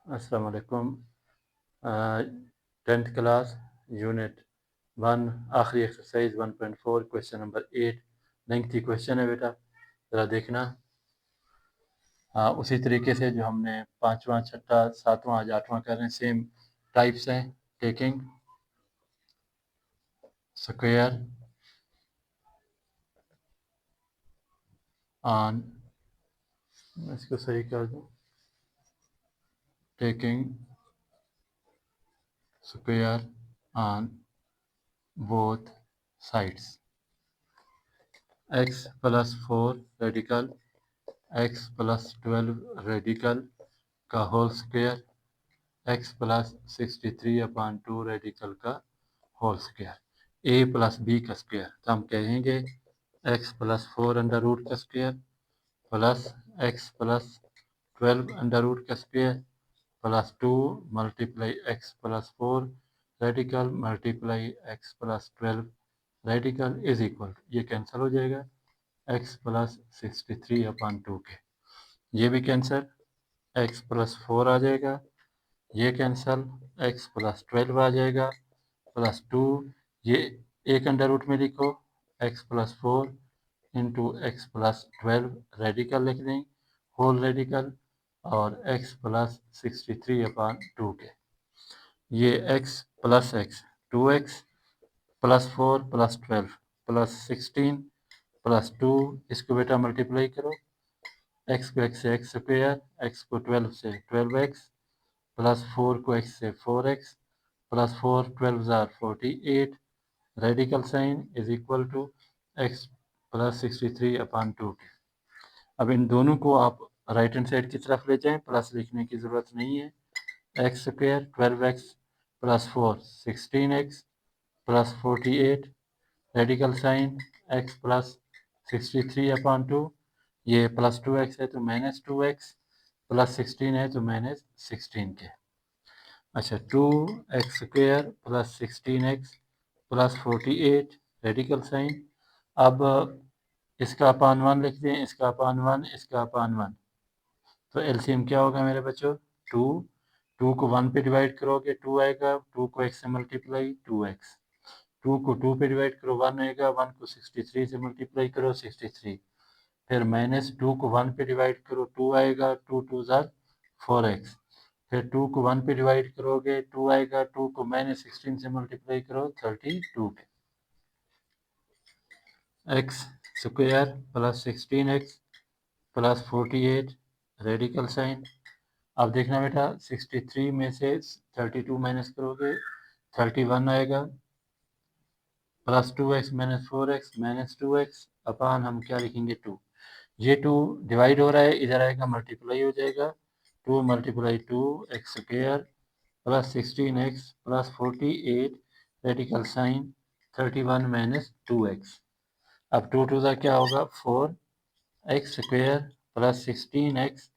अस्सलाम वालेकुम। 10th class unit 1 आखिरी exercise 1.4 question number 8 lengthy question है बेटा, ज़रा देखना। उसी तरीके से जो हमने पाँचवा, छठा, सातवां, आज आठवां कर रहे हैं, सेम टाइप्स हैं। टेकिंग स्क्वायर ऑन, इसको सही कर दूँ, taking square on both sides, x plus 4 radical x plus 12 radical का whole square, x plus 63/2 radical का whole square, a plus b का स्क्वायर। तो हम कहेंगे x प्लस 4 अंडर रूट का square plus x plus 12 under root का square plus 2 multiply x plus 4 radical multiply x plus 12 radical is equal, ये cancel हो जाएगा x प्लस 63/2 के, ये भी कैंसिल, x प्लस 4 आ जाएगा, ये कैंसिल, x प्लस 12 आ जाएगा प्लस 2, ये एक अंडर रूट में लिखो, x plus 4 into x plus 12 radical लिख दें, होल रेडिकल, और x प्लस 63/2 के, ये x plus x 2x plus 4 plus 12 plus 16 plus 2, इसको बेटा मल्टीप्लाई करो, x को x से x स्क्वायर, x को 12 से 12x प्लस 4 को x से 4x प्लस 4 12 ज़ार 48 radical sign is equal to x plus 63/2 के। अब इन दोनों को आप राइट हैंड साइड की तरफ ले जाएं, प्लस लिखने की ज़रूरत नहीं है, x square 12x plus 4 16x plus 48 radical sign x plus 63/2, ये प्लस 2x है तो माइनस 2x प्लस 16 है तो माइनस 16 के। अच्छा, 2x square plus 16x plus 48 radical sign, अब इसका अपान 1 लिख दें, इसका अपान 1, इसका अपान 1, तो एलसीएम क्या होगा मेरे बच्चों, 2 को 1 पे डिवाइड करोगे 2 आएगा, 2 को x से मल्टीप्लाई 2x, 2 को 2 पे डिवाइड करो 1 आएगा, 1 को 63 से मल्टीप्लाई करो 63, फिर माइनस 2 को 1 पे डिवाइड करो 2 आएगा, 2 2 ज़ार 4x, फिर 2 को 1 पे डिवाइड करोगे 2 आएगा, 2 को माइनस 16 से मल्टीप्लाई करो 32 के, x square plus 16x plus 48 radical sign. अब देखना बेटा, 63 में से 32 माइनस करोगे 31 आएगा, plus 2x minus 4x minus 2x अपान हम क्या लिखेंगे 2, ये 2 डिवाइड हो रहा है, इधर आएगा मल्टीप्लाई हो जाएगा, 2 multiply 2 x square plus 16x plus 48 radical sign 31 minus 2x, अब 2 2 का क्या होगा 4 x square plus 16x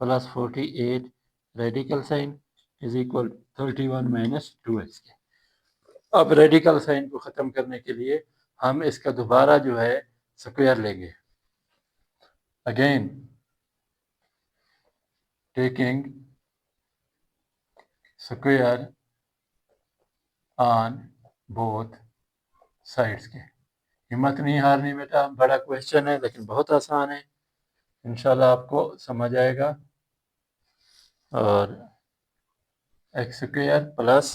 plus 48 radical sign is equal 31 minus 2x के। अब रेडिकल साइन को ख़त्म करने के लिए हम इसका दोबारा जो है स्क्वायर लेंगे, again taking square on both sides के। हिम्मत नहीं हारनी बेटा, बड़ा क्वेश्चन है लेकिन बहुत आसान है, इंशाल्लाह आपको समझ आएगा। और x square plus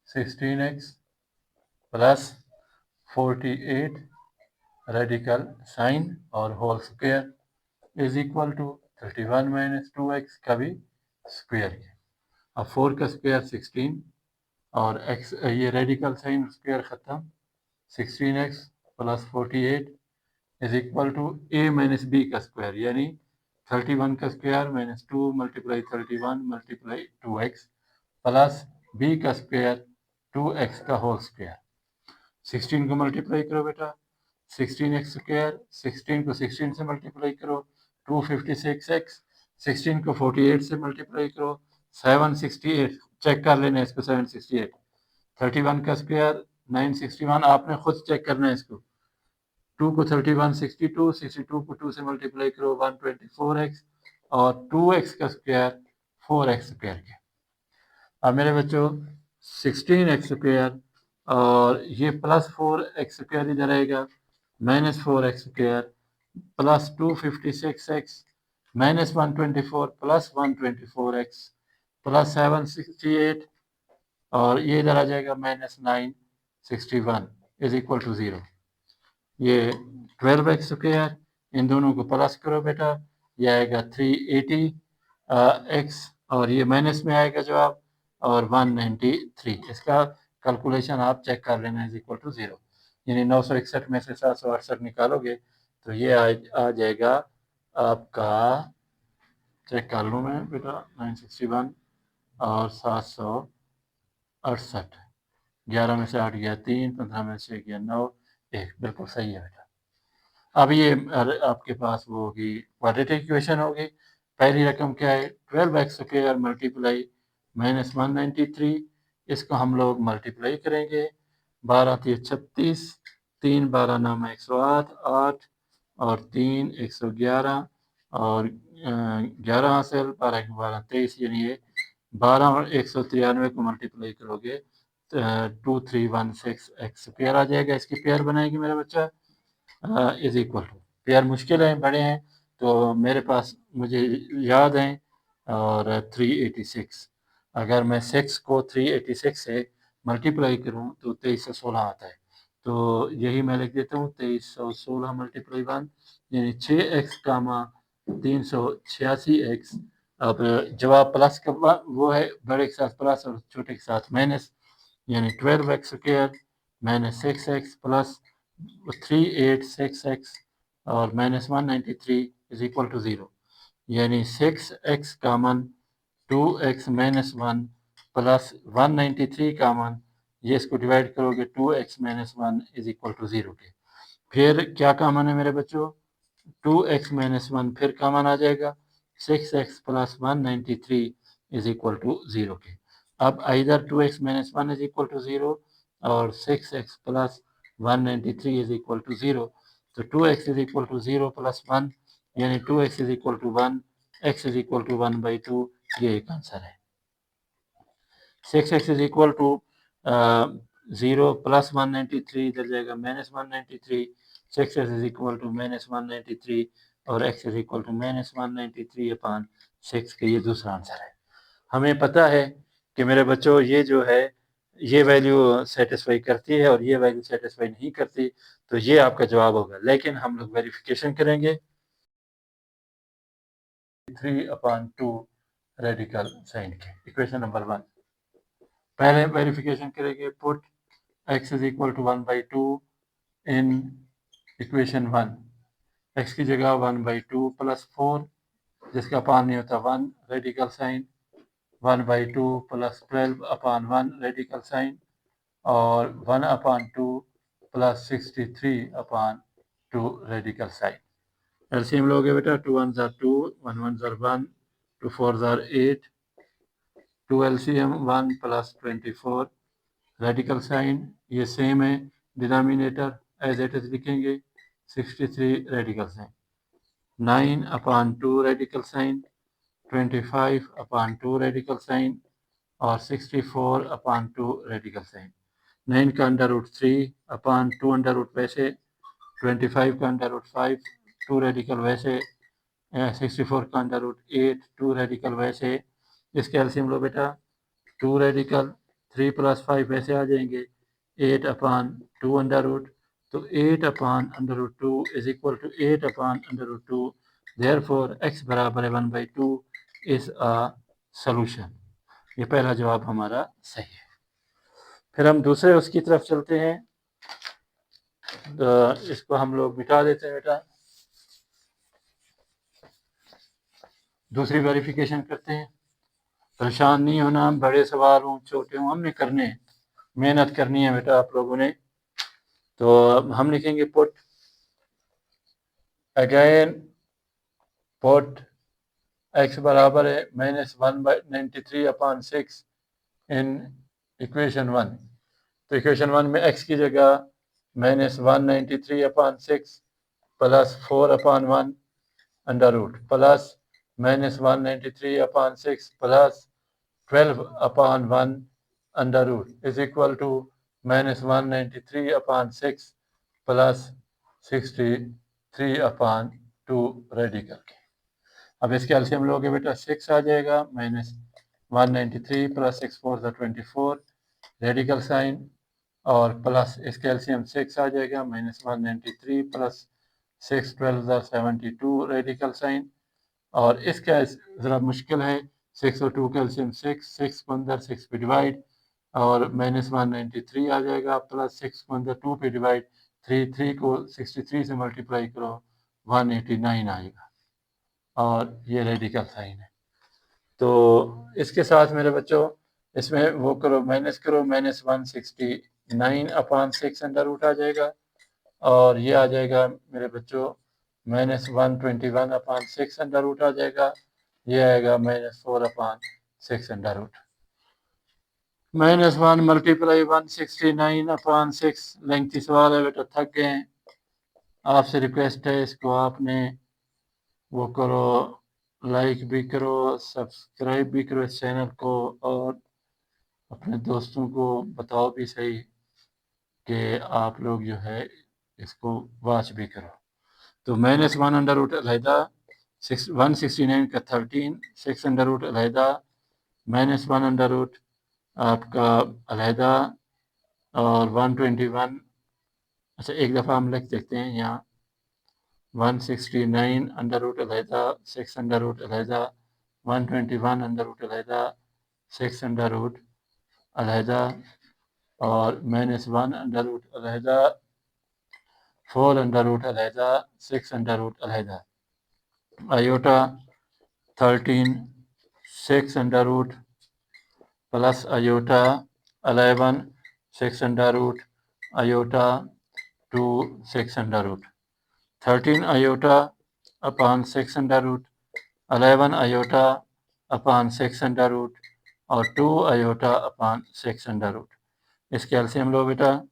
16x plus 48 radical sign और whole square is equal to 31 minus 2x का भी स्क्वायर है। अब 4 का स्क्वायर 16 और x, ये रेडिकल साइन स्क्वायर ख़त्म, 16x plus 48 is equal to a minus b का स्क्वायर, यानी 31 का square minus 2 multiply 31 multiply 2x plus b का स्क्वायर 2x का होल स्क्वायर। 16 को मल्टीप्लाई करो बेटा, 16x स्क्वायर, 16 को 16 से मल्टीप्लाई करो 256x, 16 को 48 से मल्टीप्लाई करो 768, चेक कर लेना इसको 768, 31 का स्क्वायर 961, आपने खुद चेक करना है इसको, 2 को 31 62, 62 को 2 से मल्टीप्लाई करो 124x और 2x का स्क्वायर 4x² के। अब मेरे बच्चों 16x² और ये प्लस 4x² इधर आएगा, minus 4x² plus 256x minus 124 plus 124x plus 768 और ये इधर आ जाएगा माइनस 961 इज इक्वल टू 0। ये 12x², इन दोनों को प्लस करो बेटा, ये आएगा 380x और ये माइनस में आएगा जवाब और 193। इसका कैलकुलेशन आप चेक कर लेना इज इक्वल टू 0। यानी 961 में से 768 निकालोगे तो ये आ जाएगा आपका, चेक कर लूँ मैं बेटा, 961 और 768, 11 में से 8 गया 3, 15 में से गया 9, 1, बिल्कुल सही है बेटा। अब ये आपके पास वो होगी क्वाड्रेटिक इक्वेशन होगी। पहली रकम क्या है, 12x² मल्टीप्लाई माइनस 193, इसको हम लोग मल्टीप्लाई करेंगे, 12 3 36, 3 12 9 108, 8 और 3 111 और 11 हासिल, 12 12 23, यानी ये 12 और 193 को मल्टीप्लाई करोगे 2316x² आ जाएगा। इसकी पेयर बनाएगी मेरा बच्चा इज इक्वल टू, पेयर मुश्किल है, बड़े हैं तो मेरे पास मुझे याद है, और 386। अगर मैं 6 को 386 से मल्टीप्लाई करूं तो 2316 आता है, तो यही मैं लिख देता हूँ 2316 मल्टीप्लाई 1 यानी 6x कामा 386x। अब जवाब प्लस का वो है, बड़े के साथ प्लस और छोटे के साथ माइनस, यानी 12x² माइनस 6x प्लस 3866 और माइनस 193 इज इक्वल टू 0, यानी 6x कामन 2x माइनस 1 प्लस 193 कामन, ये इसको डिवाइड करोगे 2x minus 1 is equal to 0 के। फिर क्या कामन है मेरे बच्चों, 2x माइनस 1 फिर कामन आ जाएगा, 6x plus 193 is equal to 0 के। अब इधर 2x minus 1 is equal to 0 और 6x plus 193 is equal to 0, तो 2x is equal to 0 plus 1 यानी 2x is equal to 1, x is equal to 1/2, ये एक आंसर है। 6x is equal to 0 plus 193 इधर जाएगा minus 193, 6x is equal to minus 193 और x is equal to minus 193 upon 6 के, ये दूसरा आंसर है। हमें पता है कि मेरे बच्चों ये जो है ये वैल्यू सेटिस्फाई करती है और ये वैल्यू सेटिस्फाई नहीं करती, तो ये आपका जवाब होगा। लेकिन हम लोग वेरिफिकेशन करेंगे 3/2 रेडिकल साइन के। इक्वेशन नंबर 1 पहले वेरिफिकेशन करेंगे, put x is equal to 1/2 in equation 1, x की जगह 1/2 प्लस 4 जिसका अपान नहीं होता 1 radical sign, 1/2 plus 12/1 radical sign और 1/2 प्लस 63/2 रेडिकल साइन। एलसीएम लोगे बेटा, 2 1 ज़ार 2, 1 1 ज़ार 1, 2 4 ज़ार 8, 2 एलसीएम 1 प्लस 24 रेडिकल साइन, ये सेम है, डिनोमिनेटर एज इट इज लिखेंगे 63 radical sign, 9/2 radical sign, 25/2 radical sign और 64/2 रेडिकल साइन। 9 का अंडर रूट 3/2 अंडर रूट वैसे, 25 का अंडर रूट 5 2 रेडिकल वैसे, 64 का अंडर रूट 8 2 रेडिकल वैसे। इसके एलसीएम लो बेटा, 2 रेडिकल 3 प्लस 5 वैसे आ जाएंगे, 8/2 अंडर रूट, तो 8/2 is equal to 8/2, therefore x बराबर है 1/2 इज अ सॉल्यूशन। ये पहला जवाब हमारा सही है। फिर हम दूसरे उसकी तरफ चलते हैं, तो इसको हम लोग मिटा देते हैं बेटा, दूसरी वेरिफिकेशन करते हैं। परेशान नहीं होना, बड़े सवाल हों छोटे हों हमने करने, मेहनत करनी है बेटा आप लोगों ने। तो हम लिखेंगे पुट अगेन, पुट x बराबर है माइनस 1/93/6 इन इक्वेशन 1। तो इक्वेशन 1 में x की जगह minus 193/6 plus 4/1 under root plus minus 193 upon 6 plus 12 upon 1 under root is equal to minus 193 upon 6 plus 63 upon 2 radical के। अब इसके एलसीएम लोगे बेटा 6 आ जाएगा, माइनस 193 प्लस 6 4 24 रेडिकल साइन, और प्लस इसके एलसीएम 6 आ जाएगा, माइनस 193 प्लस 6 12 72 रेडिकल साइन, और इसका ज़रा मुश्किल है, 6 और 2 का एलसीएम 6 को अंदर 6 पे डिवाइड, और माइनस 193 आ जाएगा, प्लस 6 को अंदर 2 पे डिवाइड, 3 को 63 से मल्टीप्लाई करो 189 आएगा, और ये रेडिकल साइन है। तो इसके साथ मेरे बच्चों इसमें वो करो, माइनस 169 अपॉन 6 अंडर रूट आ जाएगा, और ये आ जाएगा मेरे बच्चों माइनस 121 अपॉन 6 अंडर रूट आ जाएगा, ये आएगा minus 4 upon 6 under root. Minus 1 multiply 169 upon 6, lengthy सवाल है बेटा, थक गए हैं, आपसे रिक्वेस्ट है इसको आपने वो करो, लाइक भी करो, सब्सक्राइब भी करो इस चैनल को, और अपने दोस्तों को बताओ भी सही कि आप लोग जो है इसको वॉच भी करो। तो माइनस 1 अंडर रूट अलहदा, 169 का 13, 6 अंडर रूट अलहदा, माइनस 1 अंडर रूट आपका अलहदा, और 121, अच्छा एक दफ़ा हम लिख देखते हैं यहाँ, 169 अंडर रूट अलहदा, 6 अंडर रूट अलहदा, 121 अंडर रूट अलहदा, 6 अंडर रूट अलहदा, और माइनस 1 अंडर रूट अलहदा, 4 अंडर रूट अलहदा, 6 अंडर रूट अलहदा, iota 13 6 under root plus iota 11 6 under root iota 2 6 under root, 13 iota upon 6 under root, 11 iota upon 6 under root, और 2 iota upon 6 under root. इसके LCM लो बेटा,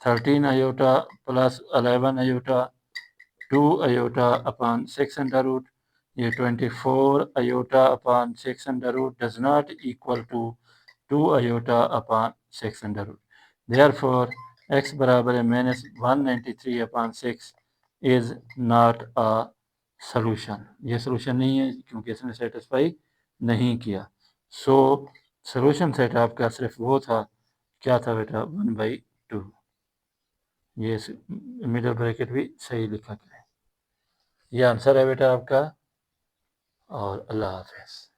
13 iota plus 11 iota 2 iota upon 6 under root, ये 24 iota upon 6 under root does not equal to 2 iota upon 6 under root. Therefore x बराबर है minus 193 upon 6 is not a solution, ये solution नहीं है क्योंकि इसने सेटिस्फाई नहीं किया। सो सॉल्यूशन सेट आपका सिर्फ वो था, क्या था बेटा, 1/2। ये मिडल ब्रैकेट भी सही लिखा गया है। ये आंसर है बेटा आपका, और अल्लाह हाफिज़।